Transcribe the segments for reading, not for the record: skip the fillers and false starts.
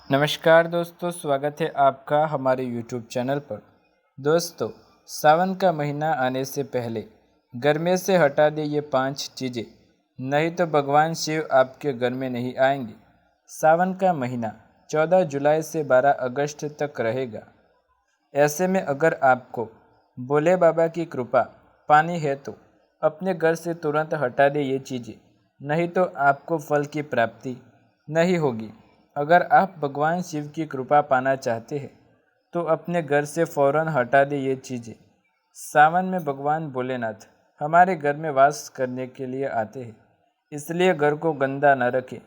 नमस्कार दोस्तों, स्वागत है आपका हमारे YouTube चैनल पर। दोस्तों, सावन का महीना आने से पहले घर में से हटा दे ये 5 चीज़ें, नहीं तो भगवान शिव आपके घर में नहीं आएंगे। सावन का महीना 14 जुलाई से 12 अगस्त तक रहेगा। ऐसे में अगर आपको भोले बाबा की कृपा पानी है तो अपने घर से तुरंत हटा दे ये चीज़ें, नहीं तो आपको फल की प्राप्ति नहीं होगी। अगर आप भगवान शिव की कृपा पाना चाहते हैं तो अपने घर से फ़ौरन हटा दे ये चीज़ें। सावन में भगवान भोलेनाथ हमारे घर में वास करने के लिए आते हैं, इसलिए घर को गंदा न रखें।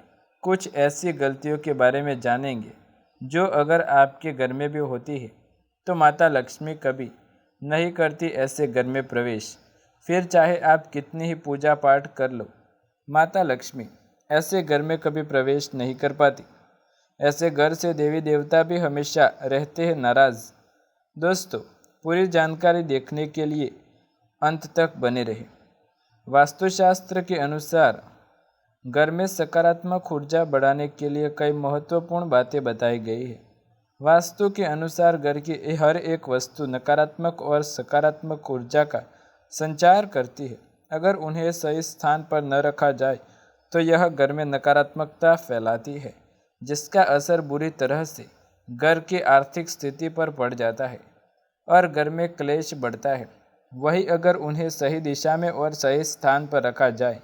कुछ ऐसी गलतियों के बारे में जानेंगे जो अगर आपके घर में भी होती है तो माता लक्ष्मी कभी नहीं करती ऐसे घर में प्रवेश। फिर चाहे आप कितनी ही पूजा पाठ कर लो, माता लक्ष्मी ऐसे घर में कभी प्रवेश नहीं कर पाती। ऐसे घर से देवी देवता भी हमेशा रहते हैं नाराज। दोस्तों, पूरी जानकारी देखने के लिए अंत तक बने रहे। वास्तुशास्त्र के अनुसार घर में सकारात्मक ऊर्जा बढ़ाने के लिए कई महत्वपूर्ण बातें बताई गई है। वास्तु के अनुसार घर की हर एक वस्तु नकारात्मक और सकारात्मक ऊर्जा का संचार करती है। अगर उन्हें सही स्थान पर न रखा जाए तो यह घर में नकारात्मकता फैलाती है, जिसका असर बुरी तरह से घर की आर्थिक स्थिति पर पड़ जाता है और घर में क्लेश बढ़ता है। वही अगर उन्हें सही दिशा में और सही स्थान पर रखा जाए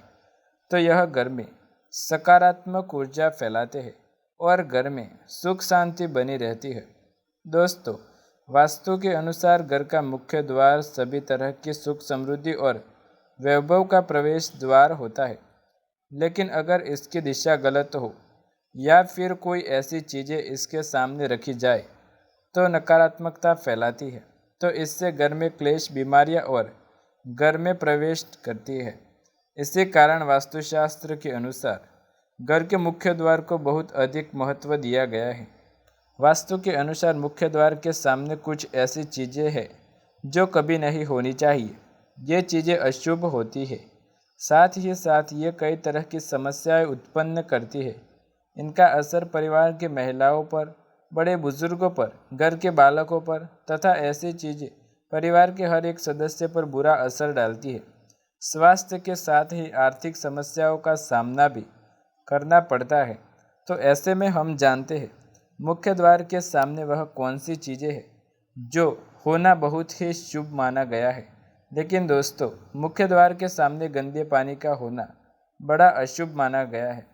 तो यह घर में सकारात्मक ऊर्जा फैलाते हैं और घर में सुख शांति बनी रहती है। दोस्तों, वास्तु के अनुसार घर का मुख्य द्वार सभी तरह की सुख समृद्धि और वैभव का प्रवेश द्वार होता है, लेकिन अगर इसकी दिशा गलत हो या फिर कोई ऐसी चीज़ें इसके सामने रखी जाए तो नकारात्मकता फैलाती है, तो इससे घर में क्लेश, बीमारियां और घर में प्रवेश करती है। इसी कारण वास्तुशास्त्र के अनुसार घर के मुख्य द्वार को बहुत अधिक महत्व दिया गया है। वास्तु के अनुसार मुख्य द्वार के सामने कुछ ऐसी चीज़ें हैं जो कभी नहीं होनी चाहिए। ये चीज़ें अशुभ होती है, साथ ही साथ ये कई तरह की समस्याएं उत्पन्न करती है। इनका असर परिवार की महिलाओं पर, बड़े बुजुर्गों पर, घर के बालकों पर तथा ऐसी चीज़ें परिवार के हर एक सदस्य पर बुरा असर डालती है। स्वास्थ्य के साथ ही आर्थिक समस्याओं का सामना भी करना पड़ता है। तो ऐसे में हम जानते हैं मुख्य द्वार के सामने वह कौन सी चीज़ें हैं जो होना बहुत ही शुभ माना गया है। लेकिन दोस्तों, मुख्य द्वार के सामने गंदे पानी का होना बड़ा अशुभ माना गया है,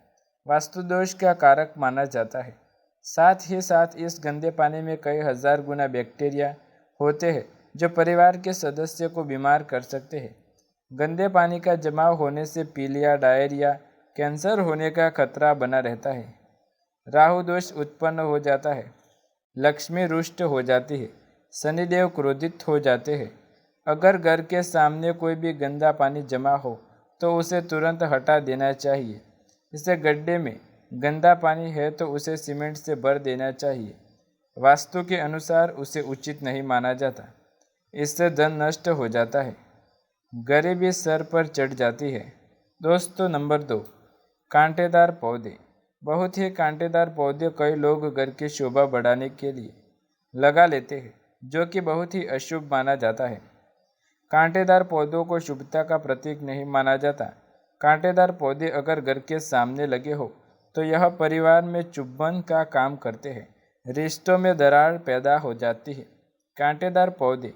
वास्तु दोष का कारक माना जाता है। साथ ही साथ इस गंदे पानी में कई हजार गुना बैक्टीरिया होते हैं जो परिवार के सदस्य को बीमार कर सकते हैं। गंदे पानी का जमाव होने से पीलिया, डायरिया, कैंसर होने का खतरा बना रहता है। राहु दोष उत्पन्न हो जाता है, लक्ष्मी रुष्ट हो जाती है, शनिदेव क्रोधित हो जाते हैं। अगर घर के सामने कोई भी गंदा पानी जमा हो तो उसे तुरंत हटा देना चाहिए। इसे गड्ढे में गंदा पानी है तो उसे सीमेंट से भर देना चाहिए। वास्तु के अनुसार उसे उचित नहीं माना जाता, इससे धन नष्ट हो जाता है, गरीबी सर पर चढ़ जाती है। दोस्तों, नंबर 2, कांटेदार पौधे। बहुत ही कांटेदार पौधे कई लोग घर की शोभा बढ़ाने के लिए लगा लेते हैं, जो कि बहुत ही अशुभ माना जाता है। कांटेदार पौधों को शुभता का प्रतीक नहीं माना जाता। कांटेदार पौधे अगर घर के सामने लगे हो तो यह परिवार में चुभन का काम करते हैं, रिश्तों में दरार पैदा हो जाती है। कांटेदार पौधे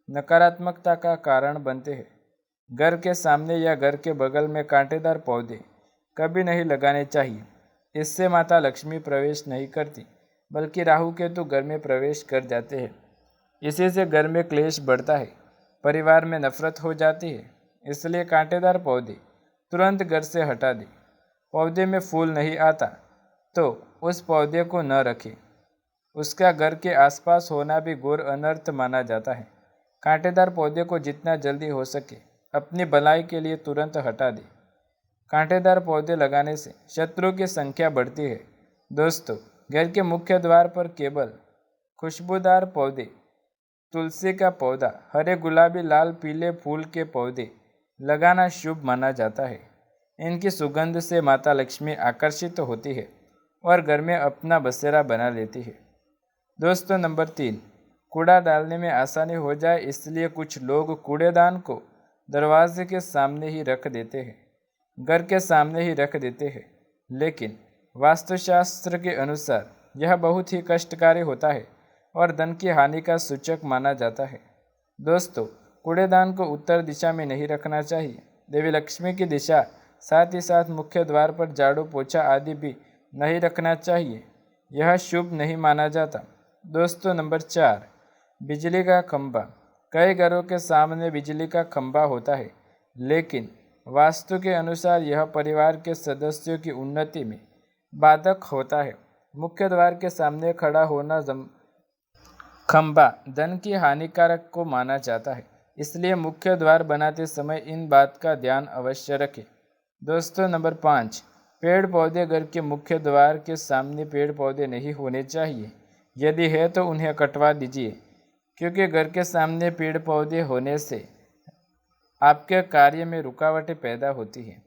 नकारात्मकता का कारण बनते हैं। घर के सामने या घर के बगल में कांटेदार पौधे कभी नहीं लगाने चाहिए। इससे माता लक्ष्मी प्रवेश नहीं करती, बल्कि राहु केतु घर में प्रवेश कर जाते हैं। इसी से घर में क्लेश बढ़ता है, परिवार में नफरत हो जाती है। इसलिए कांटेदार पौधे तुरंत घर से हटा दें। पौधे में फूल नहीं आता तो उस पौधे को न रखें। उसका घर के आसपास होना भी घोर अनर्थ माना जाता है। कांटेदार पौधे को जितना जल्दी हो सके अपनी भलाई के लिए तुरंत हटा दें। कांटेदार पौधे लगाने से शत्रु की संख्या बढ़ती है। दोस्तों, घर के मुख्य द्वार पर केवल खुशबूदार पौधे तुलसी का पौधा, हरे गुलाबी लाल पीले फूल के पौधे लगाना शुभ माना जाता है। इनकी सुगंध से माता लक्ष्मी आकर्षित होती है और घर में अपना बसेरा बना लेती है। दोस्तों नंबर 3, कूड़ा डालने में आसानी हो जाए इसलिए कुछ लोग कूड़ेदान को दरवाजे के सामने ही रख देते हैं, घर के सामने ही रख देते हैं, लेकिन वास्तुशास्त्र के अनुसार यह बहुत ही कष्टकारी होता है और धन की हानि का सूचक माना जाता है। दोस्तों, कूड़ेदान को उत्तर दिशा में नहीं रखना चाहिए। देवी लक्ष्मी की दिशा, साथ ही साथ मुख्य द्वार पर झाड़ू पोछा आदि भी नहीं रखना चाहिए, यह शुभ नहीं माना जाता। दोस्तों नंबर 4, बिजली का खंभा। कई घरों के सामने बिजली का खंभा होता है, लेकिन वास्तु के अनुसार यह परिवार के सदस्यों की उन्नति में बाधक होता है। मुख्य द्वार के सामने खड़ा होना खंभा धन की हानिकारक को माना जाता है, इसलिए मुख्य द्वार बनाते समय इन बात का ध्यान अवश्य रखें। दोस्तों नंबर 5, पेड़ पौधे। घर के मुख्य द्वार के सामने पेड़ पौधे नहीं होने चाहिए, यदि है तो उन्हें कटवा दीजिए, क्योंकि घर के सामने पेड़ पौधे होने से आपके कार्य में रुकावटें पैदा होती हैं।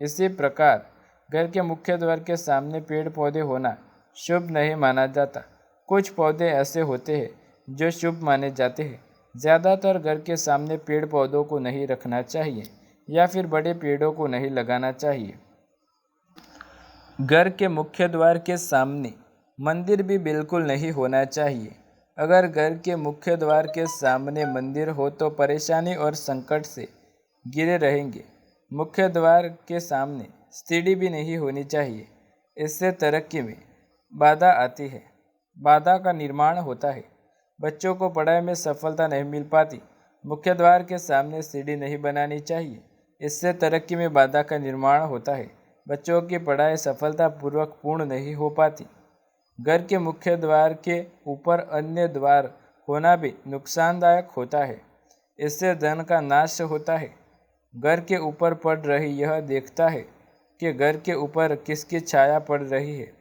इसी प्रकार घर के मुख्य द्वार के सामने पेड़ पौधे होना शुभ नहीं माना जाता। कुछ पौधे ऐसे होते हैं जो शुभ माने जाते हैं। ज़्यादातर घर के सामने पेड़ पौधों को नहीं रखना चाहिए या फिर बड़े पेड़ों को नहीं लगाना चाहिए। घर के मुख्य द्वार के सामने मंदिर भी बिल्कुल नहीं होना चाहिए। अगर घर के मुख्य द्वार के सामने मंदिर हो तो परेशानी और संकट से घिरे रहेंगे। मुख्य द्वार के सामने सीढ़ी भी नहीं होनी चाहिए, इससे तरक्की में बाधा आती है, बाधा का निर्माण होता है। बच्चों को पढ़ाई में सफलता नहीं मिल पाती। मुख्य द्वार के सामने सीढ़ी नहीं बनानी चाहिए, इससे तरक्की में बाधा का निर्माण होता है। बच्चों की पढ़ाई सफलतापूर्वक पूर्ण नहीं हो पाती। घर के मुख्य द्वार के ऊपर अन्य द्वार होना भी नुकसानदायक होता है, इससे धन का नाश होता है। घर के ऊपर पड़ रही यह देखता है कि घर के ऊपर किसकी छाया पड़ रही है,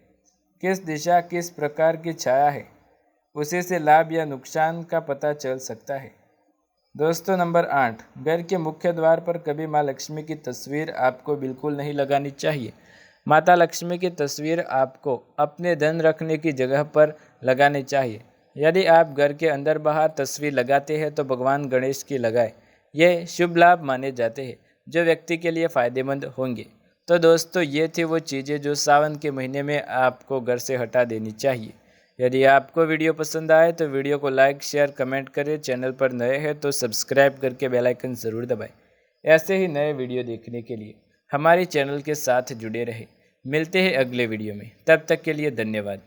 किस दिशा किस प्रकार की छाया है, उसी से लाभ या नुकसान का पता चल सकता है। दोस्तों नंबर 8, घर के मुख्य द्वार पर कभी माँ लक्ष्मी की तस्वीर आपको बिल्कुल नहीं लगानी चाहिए। माता लक्ष्मी की तस्वीर आपको अपने धन रखने की जगह पर लगानी चाहिए। यदि आप घर के अंदर बाहर तस्वीर लगाते हैं तो भगवान गणेश की लगाएं। ये शुभ लाभ माने जाते हैं जो व्यक्ति के लिए फ़ायदेमंद होंगे। तो दोस्तों ये थी वो चीज़ें जो सावन के महीने में आपको घर से हटा देनी चाहिए। यदि आपको वीडियो पसंद आए तो वीडियो को लाइक शेयर कमेंट करें। चैनल पर नए हैं तो सब्सक्राइब करके बेल आइकन ज़रूर दबाएं। ऐसे ही नए वीडियो देखने के लिए हमारे चैनल के साथ जुड़े रहें। मिलते हैं अगले वीडियो में, तब तक के लिए धन्यवाद।